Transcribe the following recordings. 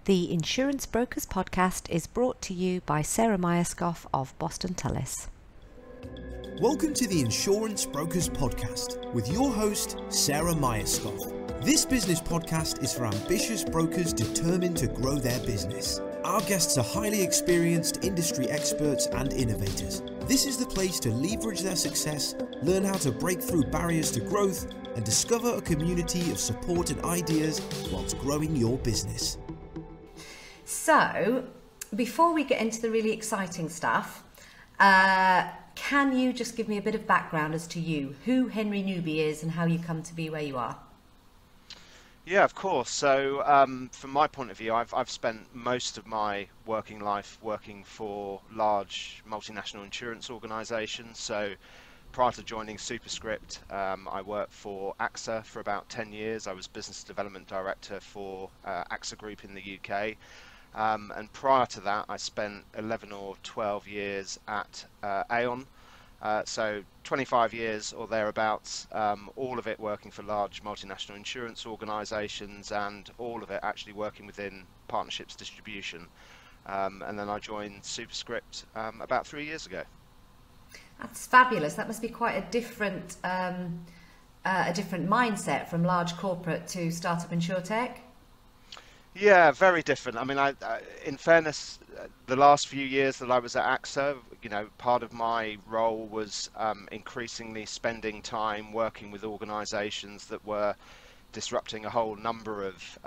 The Insurance Brokers Podcast is brought to you by Sarah Myerscough of Boston Tullis. Welcome to the Insurance Brokers Podcast with your host, Sarah Myerscough. This business podcast is for ambitious brokers determined to grow their business. Our guests are highly experienced industry experts and innovators. This is the place to leverage their success, learn how to break through barriers to growth, and discover a community of support and ideas whilst growing your business. So, before we get into the really exciting stuff, can you just give me a bit of background as to you, who Henry Newby is and how you come to be where you are? Yeah, of course. So from my point of view, I've spent most of my working life working for large multinational insurance organisations. So prior to joining Superscript, I worked for AXA for about 10 years. I was Business Development Director for AXA Group in the UK. And prior to that, I spent 11 or 12 years at Aon. So 25 years or thereabouts, all of it working for large multinational insurance organisations and all of it actually working within partnerships distribution. And then I joined Superscript about 3 years ago. That's fabulous. That must be quite a different mindset from large corporate to startup insurtech. Yeah, very different. I mean, in fairness, the last few years that I was at AXA, part of my role was increasingly spending time working with organisations that were disrupting a whole number of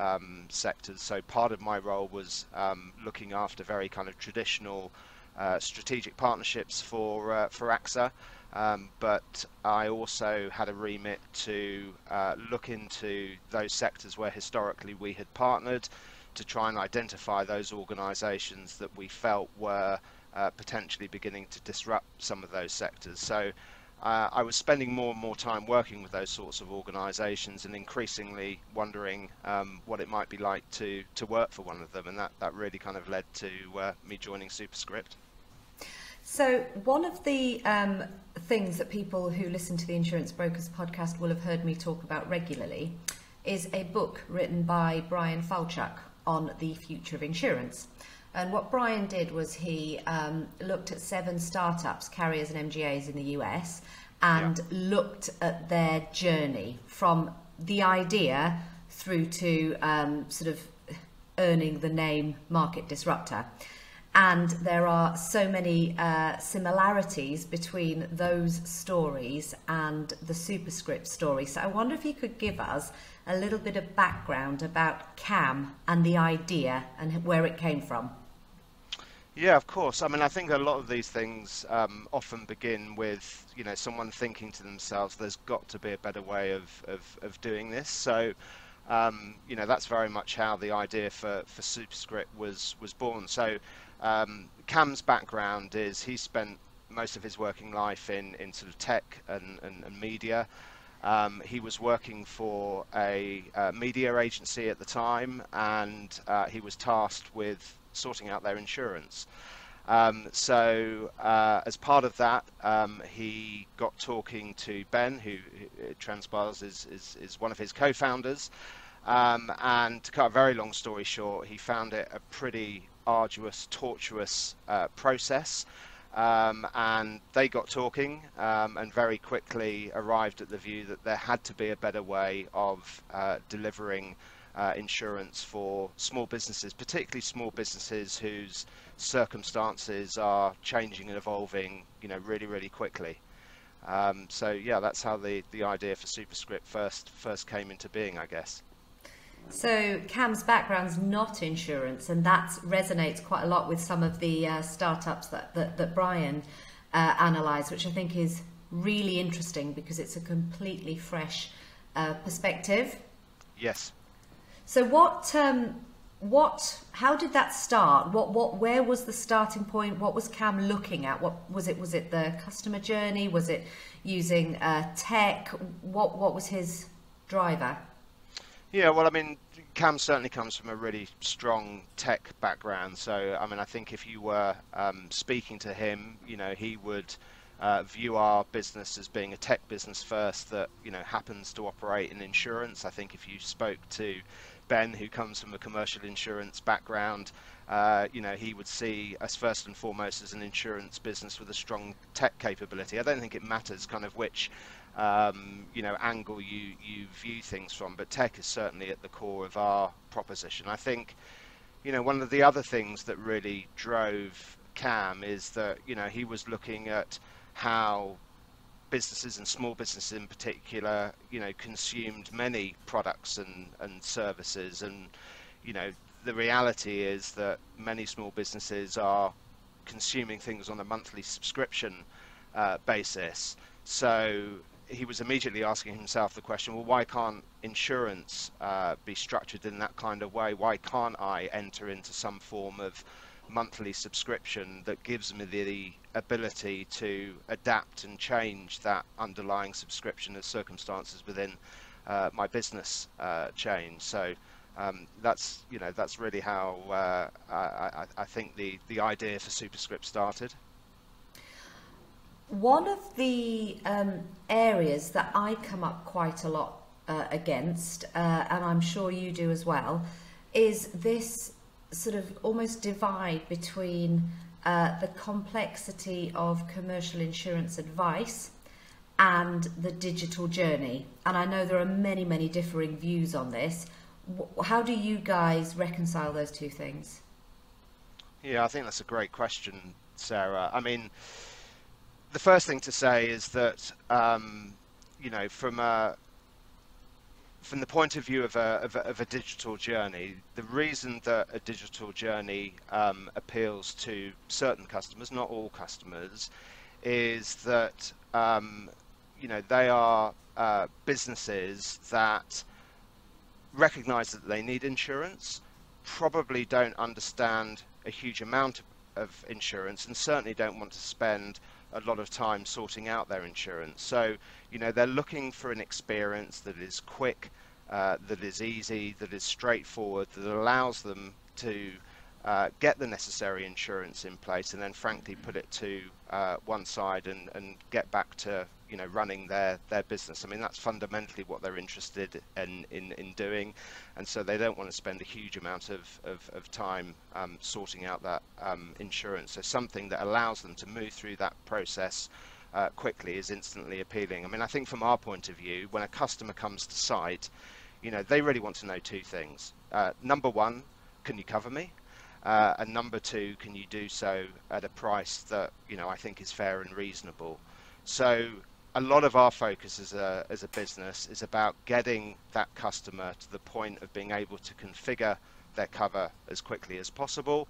sectors. So part of my role was looking after very kind of traditional strategic partnerships for AXA. But I also had a remit to look into those sectors where historically we had partnered to try and identify those organisations that we felt were potentially beginning to disrupt some of those sectors. So I was spending more and more time working with those sorts of organisations and increasingly wondering what it might be like to work for one of them, and that really kind of led to me joining Superscript. So one of the things that people who listen to the Insurance Brokers Podcast will have heard me talk about regularly is a book written by Brian Falchuk on the future of insurance. And what Brian did was he looked at 7 startups, carriers and MGAs in the US, and looked at their journey from the idea through to sort of earning the name market disruptor. And there are so many similarities between those stories and the Superscript story. So I wonder if you could give us a little bit of background about CAM and the idea and where it came from. Yeah, of course. I mean, I think a lot of these things often begin with, someone thinking to themselves, there's got to be a better way of doing this. So, that's very much how the idea for Superscript was born. So, Cam's background is he spent most of his working life in sort of tech and media. He was working for a media agency at the time, and he was tasked with sorting out their insurance. So as part of that, he got talking to Ben, who it transpires is one of his co-founders. And to cut a very long story short, he found it a pretty arduous, tortuous process. And they got talking and very quickly arrived at the view that there had to be a better way of delivering insurance for small businesses, particularly small businesses whose circumstances are changing and evolving, really, really quickly. So yeah, that's how the idea for Superscript first came into being, I guess. So Cam's background's not insurance, and that resonates quite a lot with some of the startups that Brian analysed, which I think is really interesting because it's a completely fresh perspective. Yes. So how did that start? Where was the starting point? What was Cam looking at? What was it? Was it the customer journey? Was it using tech? What was his driver? Yeah, well, I mean, Cam certainly comes from a really strong tech background. So, I mean, I think if you were speaking to him, he would view our business as being a tech business first that, happens to operate in insurance. I think if you spoke to Ben, who comes from a commercial insurance background, he would see us first and foremost as an insurance business with a strong tech capability. I don't think it matters kind of which angle you view things from, but tech is certainly at the core of our proposition. I think, one of the other things that really drove Cam is that, he was looking at how businesses and small businesses in particular, consumed many products and services. And, the reality is that many small businesses are consuming things on a monthly subscription basis. So he was immediately asking himself the question, well, why can't insurance be structured in that kind of way? Why can't I enter into some form of monthly subscription that gives me the ability to adapt and change that underlying subscription as circumstances within my business change? So that's really how I think the idea for Superscript started. One of the areas that I come up quite a lot against, and I'm sure you do as well, is this sort of almost divide between the complexity of commercial insurance advice and the digital journey. And I know there are many, many differing views on this. How do you guys reconcile those two things? Yeah, I think that's a great question, Sarah. I mean, the first thing to say is that, from the point of view of a digital journey, the reason that a digital journey appeals to certain customers, not all customers, is that they are businesses that recognize that they need insurance, probably don't understand a huge amount of insurance, and certainly don't want to spend a lot of time sorting out their insurance. So, they're looking for an experience that is quick, that is easy, that is straightforward, that allows them to get the necessary insurance in place, and then frankly put it to one side and get back to running their business. I mean, that's fundamentally what they're interested in doing, and so they don't want to spend a huge amount of time sorting out that insurance. So something that allows them to move through that process quickly is instantly appealing. I mean, I think from our point of view, when a customer comes to site, they really want to know two things. Number one, can you cover me? And number two, can you do so at a price that I think is fair and reasonable? So a lot of our focus as a business is about getting that customer to the point of being able to configure their cover as quickly as possible,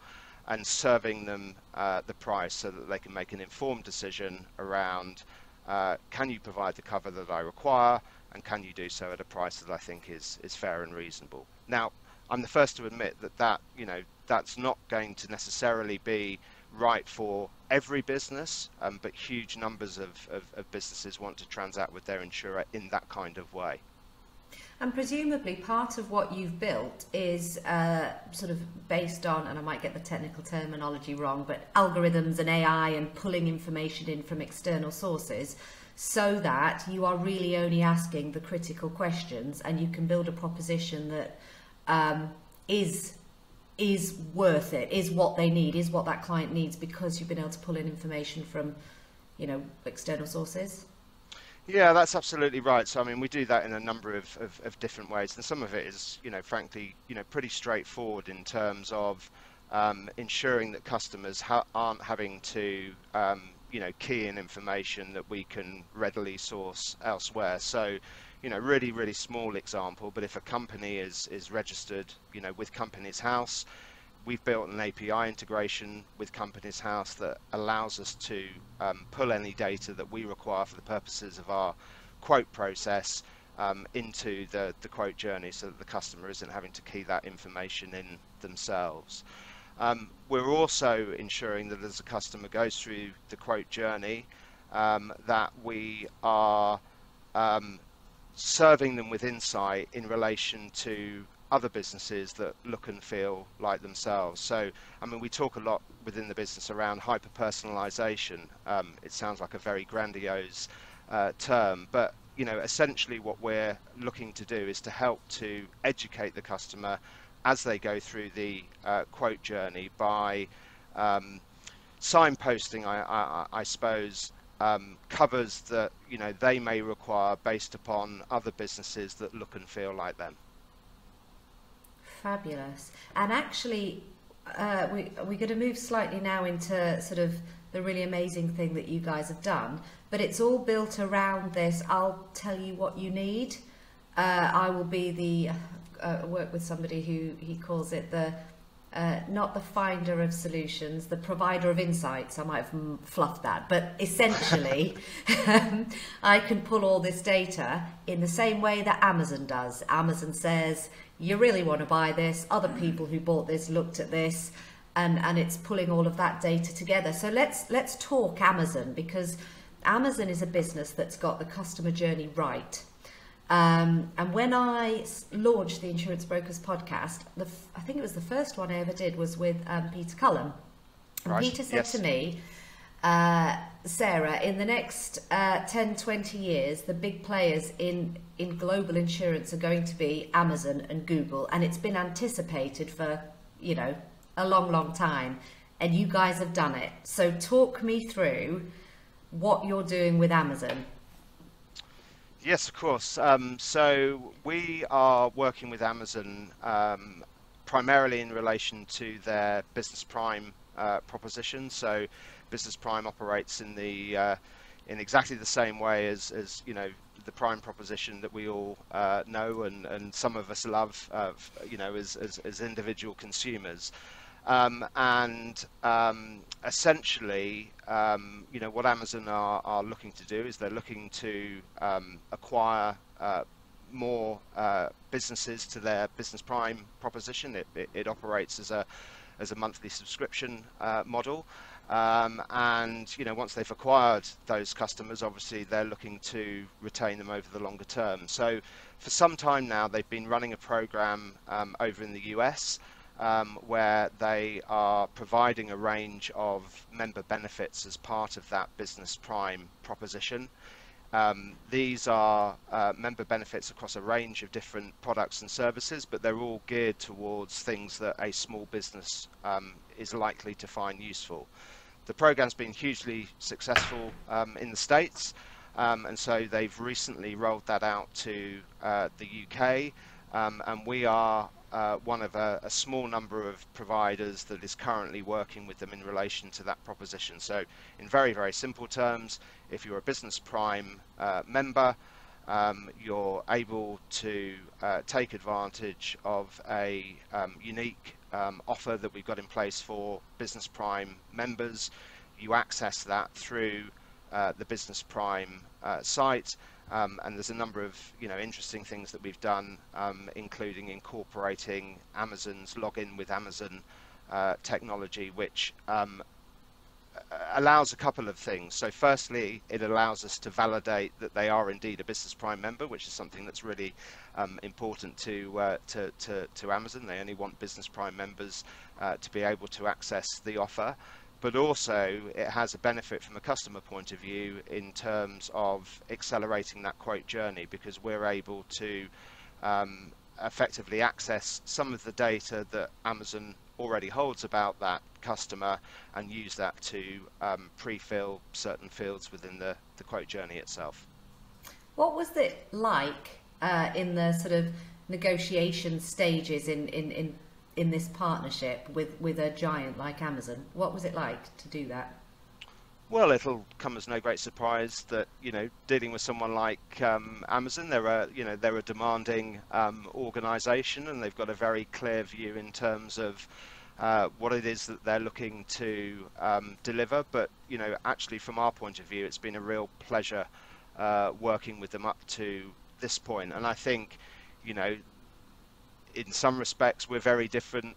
and serving them the price so that they can make an informed decision around can you provide the cover that I require, and can you do so at a price that I think is fair and reasonable. Now, I'm the first to admit that that's not going to necessarily be right for every business, but huge numbers of businesses want to transact with their insurer in that kind of way. And presumably part of what you've built is sort of based on, and I might get the technical terminology wrong, but algorithms and AI and pulling information in from external sources, so that you are really only asking the critical questions, and you can build a proposition that is worth it, is what they need, is what that client needs, because you've been able to pull in information from external sources. Yeah, that's absolutely right. So I mean, we do that in a number of different ways, and some of it is frankly pretty straightforward in terms of ensuring that customers aren't having to key in information that we can readily source elsewhere. So really small example, but if a company is registered with Companies House, we've built an API integration with Companies House that allows us to pull any data that we require for the purposes of our quote process into the quote journey, so that the customer isn't having to key that information in themselves. We're also ensuring that as a customer goes through the quote journey, that we are serving them with insight in relation to other businesses that look and feel like themselves. So, I mean, we talk a lot within the business around hyper-personalization. It sounds like a very grandiose term, but essentially what we're looking to do is to help to educate the customer as they go through the quote journey by signposting, I suppose, covers that they may require based upon other businesses that look and feel like them. Fabulous. And actually, we're going to move slightly now into sort of the really amazing thing that you guys have done, but it's all built around this. I'll tell you what you need. I will be the work with somebody who he calls it the not the finder of solutions, the provider of insights. I might have fluffed that, but essentially I can pull all this data in the same way that Amazon does. Amazon says, you really want to buy this, other people who bought this looked at this, and it's pulling all of that data together. So let's talk Amazon, because Amazon is a business that's got the customer journey right. And when I launched the Insurance Brokers podcast, I think it was the first one I ever did was with Peter Cullen. And right. Peter said Yes. to me, Sarah, in the next 10, 20 years, the big players in global insurance are going to be Amazon and Google. And it's been anticipated for, a long, long time. And you guys have done it. So talk me through what you're doing with Amazon. Yes, of course. So we are working with Amazon primarily in relation to their Business Prime proposition. So Business Prime operates in in exactly the same way as the Prime proposition that we all know and some of us love, as individual consumers. Essentially, what Amazon are looking to do is they're looking to acquire more businesses to their Business Prime proposition. It operates as a monthly subscription model, once they've acquired those customers, obviously they're looking to retain them over the longer term. So for some time now, they've been running a program over in the US. Where they are providing a range of member benefits as part of that Business Prime proposition. These are member benefits across a range of different products and services, but they're all geared towards things that a small business is likely to find useful. The program's been hugely successful in the States, and so they've recently rolled that out to the UK, and we are one of a small number of providers that is currently working with them in relation to that proposition. So in very, very simple terms, if you're a Business Prime member, you're able to take advantage of a unique offer that we've got in place for Business Prime members. You access that through the Business Prime site. And there's a number of interesting things that we've done, including incorporating Amazon's login with Amazon technology, which allows a couple of things. So firstly, it allows us to validate that they are indeed a Business Prime member, which is something that's really important to Amazon. They only want Business Prime members to be able to access the offer. But also it has a benefit from a customer point of view in terms of accelerating that quote journey, because we're able to effectively access some of the data that Amazon already holds about that customer and use that to pre-fill certain fields within the quote journey itself. What was it like in the sort of negotiation stages in this partnership with a giant like Amazon? What was it like to do that? Well, it'll come as no great surprise that dealing with someone like Amazon, they're a demanding organisation, and they've got a very clear view in terms of what it is that they're looking to deliver. But actually, from our point of view, it's been a real pleasure working with them up to this point. And I think in some respects we're very different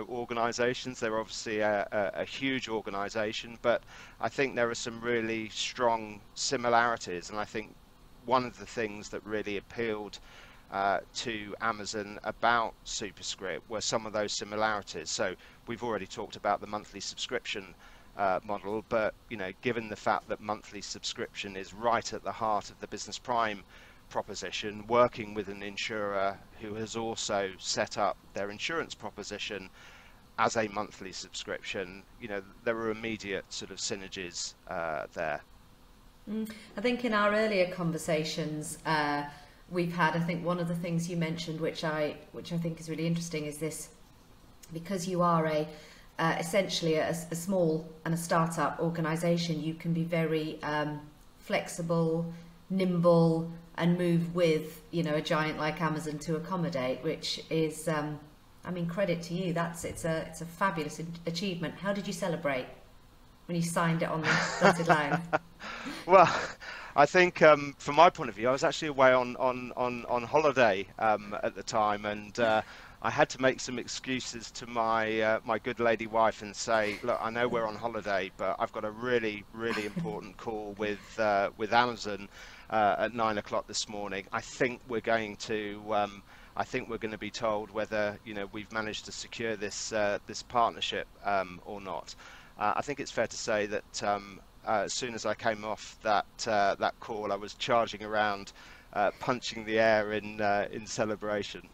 organizations. They're obviously a huge organization, but I think there are some really strong similarities, and I think one of the things that really appealed to Amazon about Superscript were some of those similarities. So we've already talked about the monthly subscription model, but given the fact that monthly subscription is right at the heart of the business prime proposition, working with an insurer who has also set up their insurance proposition as a monthly subscription, there are immediate sort of synergies there. I think in our earlier conversations we've had, I think one of the things you mentioned, which I think is really interesting, is this: because you are essentially a small and a startup organisation, you can be very flexible, nimble, and move with a giant like Amazon to accommodate, which is credit to you. It's a fabulous achievement. How did you celebrate when you signed it on the dotted line? Well, I think from my point of view, I was actually away on holiday at the time, and I had to make some excuses to my my good lady wife and say, look, I know we're on holiday, but I've got a really important call with Amazon at 9 o'clock this morning. I think we're going to be told whether we've managed to secure this this partnership or not. I think it's fair to say that as soon as I came off that call, I was charging around, punching the air in celebration.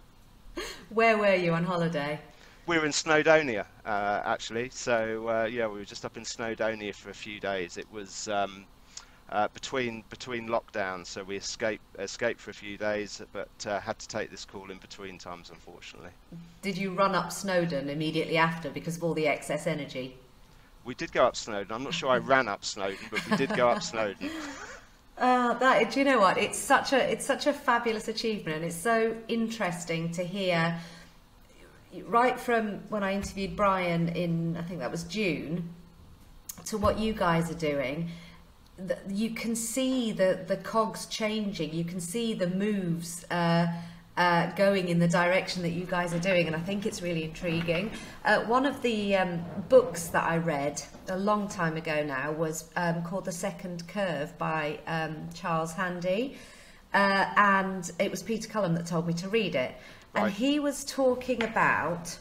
Where were you on holiday? We were in Snowdonia, actually. So we were just up in Snowdonia for a few days. It was between lockdowns, so we escaped for a few days, but had to take this call in between times, unfortunately. Did you run up Snowdon immediately after because of all the excess energy? We did go up Snowdon. I'm not sure I ran up Snowdon, but we did go up Snowdon. Do you know what? It's such a fabulous achievement, and it's so interesting to hear. Right from when I interviewed Brian in, I think that was June, to what you guys are doing. You can see the cogs changing. You can see the moves going in the direction that you guys are doing, and I think it's really intriguing. One of the books that I read a long time ago now was called The Second Curve by Charles Handy, and it was Peter Cullum that told me to read it. Right. And he was talking about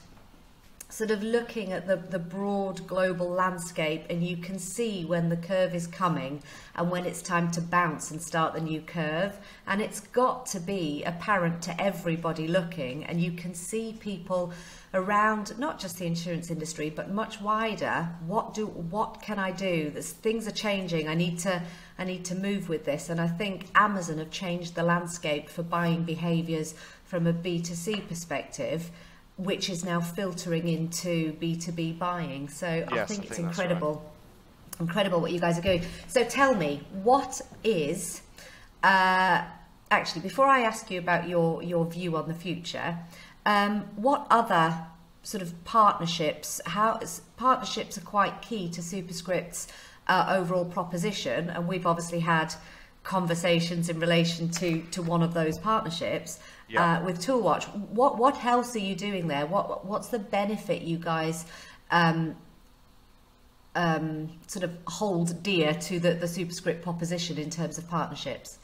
sort of looking at the broad global landscape, and you can see when the curve is coming and when it's time to bounce and start the new curve, and it's got to be apparent to everybody looking, and you can see people around not just the insurance industry but much wider. What can I do? Things are changing. I need to move with this, and I think Amazon have changed the landscape for buying behaviours from a B2C perspective, which is now filtering into B2B buying. So yes, I think it's incredible. Right. Incredible what you guys are doing. So tell me, what is actually, before I ask you about your view on the future, what other sort of partnerships? Partnerships are quite key to Superscript's overall proposition, and we've obviously had conversations in relation to one of those partnerships. Yeah. With Toolwatch. What else are you doing there? What's the benefit you guys sort of hold dear to the Superscript proposition in terms of partnerships?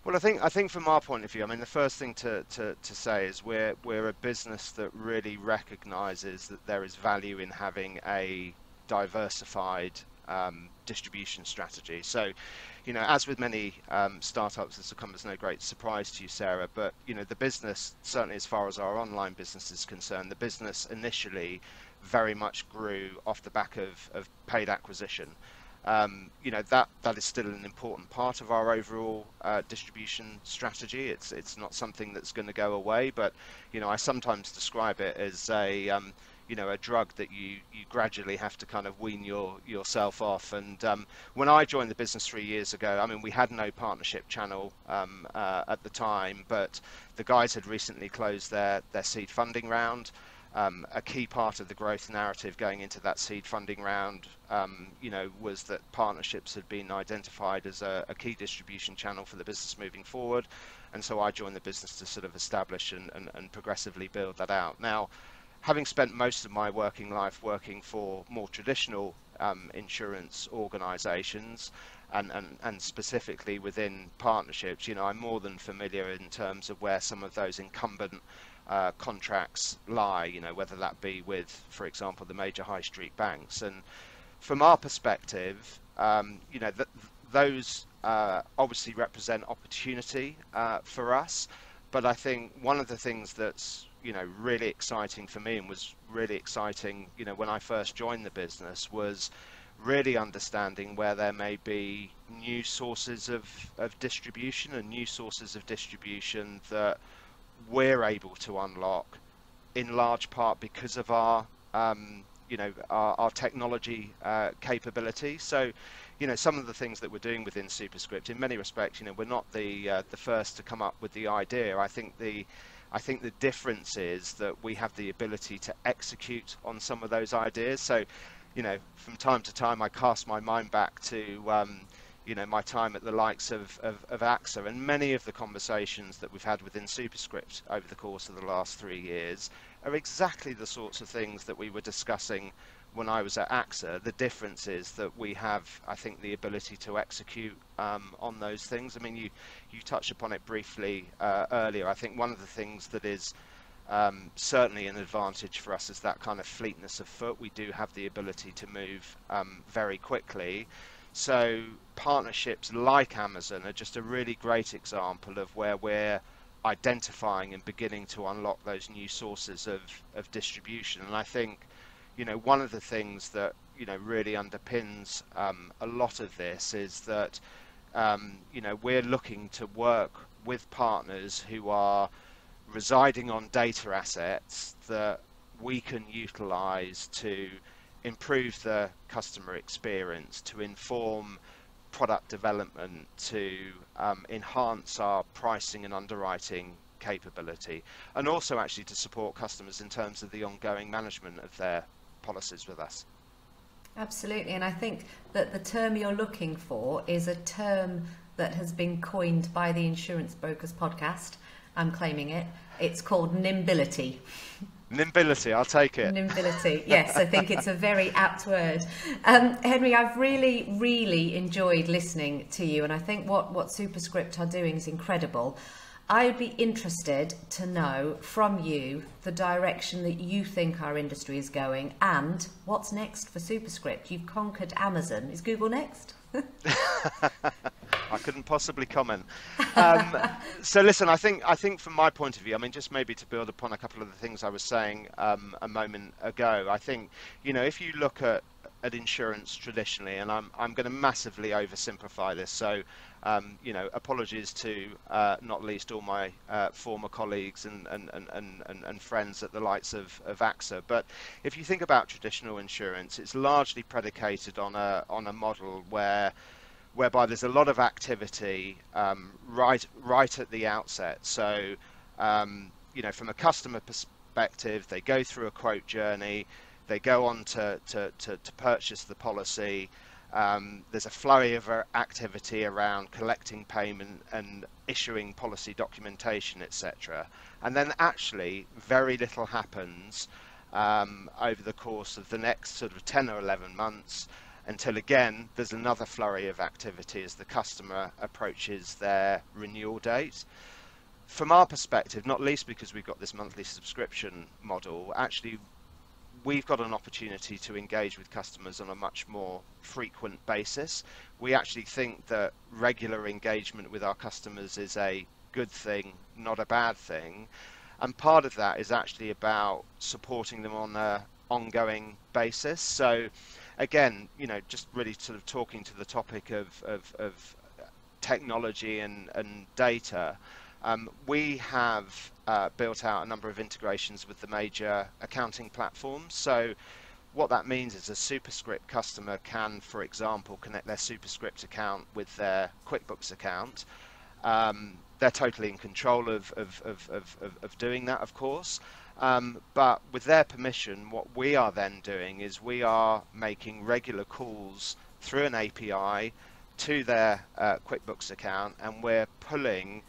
Well, I think from our point of view, I mean, the first thing to say is we're a business that really recognises that there is value in having a diversified distribution strategy. So, as with many startups, this will come as no great surprise to you, Sarah, but the business, certainly as far as our online business is concerned, the business initially very much grew off the back of paid acquisition. That is still an important part of our overall distribution strategy. It's not something that's going to go away, but I sometimes describe it as a drug that you gradually have to kind of wean yourself off. And when I joined the business 3 years ago, I mean, we had no partnership channel at the time, but the guys had recently closed their seed funding round. A key part of the growth narrative going into that seed funding round, was that partnerships had been identified as a key distribution channel for the business moving forward. And so I joined the business to sort of establish and progressively build that out. Now, having spent most of my working life working for more traditional insurance organisations and specifically within partnerships, I'm more than familiar in terms of where some of those incumbent contracts lie, whether that be with, for example, the major high street banks. And from our perspective, those obviously represent opportunity for us. But I think one of the things that's really exciting for me, and was really exciting when I first joined the business, was really understanding where there may be new sources of distribution, and new sources of distribution that we're able to unlock in large part because of our our technology capability. So some of the things that we're doing within Superscript, in many respects, we're not the first to come up with the idea. I think the difference is that we have the ability to execute on some of those ideas. So from time to time I cast my mind back to my time at the likes of AXA, and many of the conversations that we've had within Superscript over the course of the last 3 years are exactly the sorts of things that we were discussing when I was at AXA. The difference is that we have, I think, the ability to execute on those things. I mean, you touched upon it briefly earlier. I think one of the things that is certainly an advantage for us is that kind of fleetness of foot. We do have the ability to move very quickly. So partnerships like Amazon are just a really great example of where we're identifying and beginning to unlock those new sources of distribution. And I think one of the things that really underpins a lot of this is that we're looking to work with partners who are residing on data assets that we can utilize to improve the customer experience, to inform product development, to enhance our pricing and underwriting capability, and also actually to support customers in terms of the ongoing management of their policies with us. Absolutely, and I think that the term you're looking for is a term that has been coined by the Insurance Brokers podcast. I'm claiming it. It's called nimbility. Nimbility, I'll take it. Nimbility, yes, I think it's a very apt word. Henry, I've really enjoyed listening to you, and I think what Superscript are doing is incredible. I would be interested to know from you the direction that you think our industry is going, and what's next for Superscript. You've conquered Amazon. Is Google next? I couldn't possibly comment. So listen, I think from my point of view, I mean, just maybe to build upon a couple of the things I was saying a moment ago, I think, if you look at insurance traditionally, and I'm going to massively oversimplify this, so apologies to not least all my former colleagues and friends at the likes of AXA. But if you think about traditional insurance, it's largely predicated on a model whereby there's a lot of activity right at the outset. So from a customer perspective, they go through a quote journey, they go on to purchase the policy. There's a flurry of activity around collecting payment and issuing policy documentation, etc. And then actually very little happens over the course of the next sort of 10 or 11 months, until again there's another flurry of activity as the customer approaches their renewal date. From our perspective, not least because we've got this monthly subscription model, actually we've got an opportunity to engage with customers on a much more frequent basis. We actually think that regular engagement with our customers is a good thing, not a bad thing. And part of that is actually about supporting them on an ongoing basis. So again, just really sort of talking to the topic of technology and data, we have built out a number of integrations with the major accounting platforms. So what that means is a Superscript customer can, for example, connect their Superscript account with their QuickBooks account. They're totally in control of doing that, of course. But with their permission, what we are then doing is we are making regular calls through an API to their QuickBooks account, and we're pulling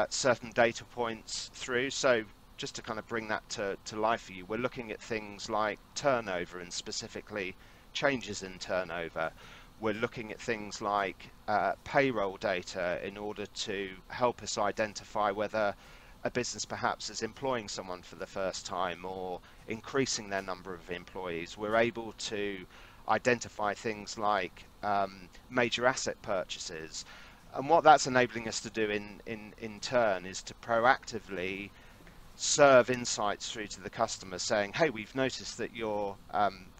certain data points through. So just to kind of bring that to life for you, we're looking at things like turnover, and specifically changes in turnover. We're looking at things like payroll data in order to help us identify whether a business perhaps is employing someone for the first time or increasing their number of employees. We're able to identify things like major asset purchases. And what that's enabling us to do in turn is to proactively serve insights through to the customer saying, hey, we've noticed that your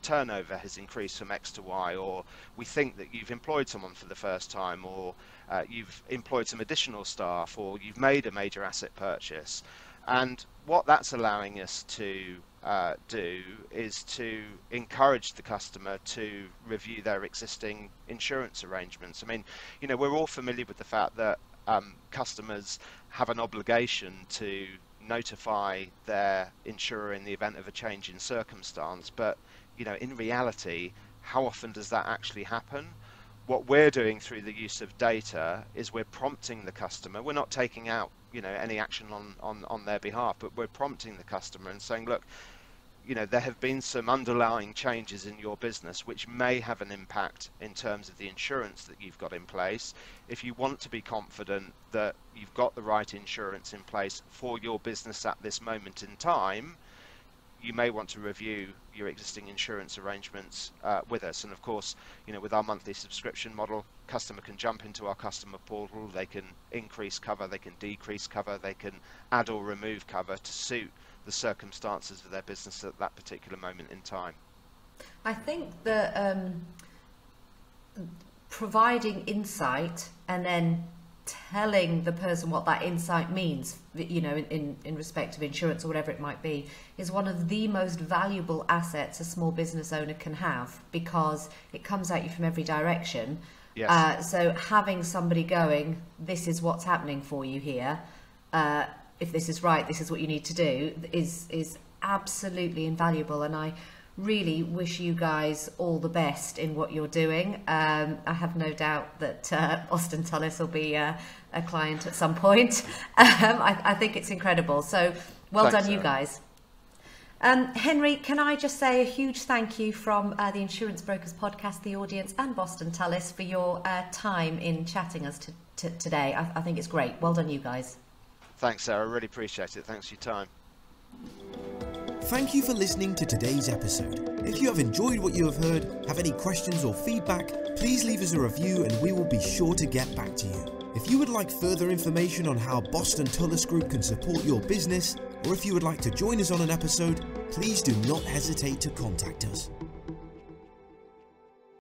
turnover has increased from X to Y, or we think that you've employed someone for the first time, or you've employed some additional staff, or you've made a major asset purchase. And what that's allowing us to do is to encourage the customer to review their existing insurance arrangements. I mean, you know, we're all familiar with the fact that customers have an obligation to notify their insurer in the event of a change in circumstance, but you know, in reality, how often does that actually happen? What we're doing through the use of data is we're prompting the customer. We're not taking out, you know, any action on their behalf, but we're prompting the customer and saying, look, you know, there have been some underlying changes in your business which may have an impact in terms of the insurance that you've got in place. If you want to be confident that you've got the right insurance in place for your business at this moment in time, you may want to review your existing insurance arrangements with us. And of course, you know, with our monthly subscription model, customer can jump into our customer portal, they can increase cover, they can decrease cover, they can add or remove cover to suit the circumstances of their business at that particular moment in time. I think that providing insight and then telling the person what that insight means, you know, in respect of insurance or whatever it might be, is one of the most valuable assets a small business owner can have, because it comes at you from every direction. Yes. So having somebody going, this is what's happening for you here, if this is right, this is what you need to do, is absolutely invaluable. And I really wish you guys all the best in what you're doing. I have no doubt that Boston Tullis will be a client at some point. I think it's incredible. So well Thanks, done, you guys. Henry, can I just say a huge thank you from the Insurance Brokers Podcast, the audience, and Boston Tullis for your time in chatting us today. I think it's great. Well done, you guys. Thanks, Sarah. I really appreciate it. Thanks for your time. Thank you for listening to today's episode. If you have enjoyed what you have heard, have any questions or feedback, please leave us a review and we will be sure to get back to you. If you would like further information on how Boston Tullis Group can support your business, or if you would like to join us on an episode, please do not hesitate to contact us.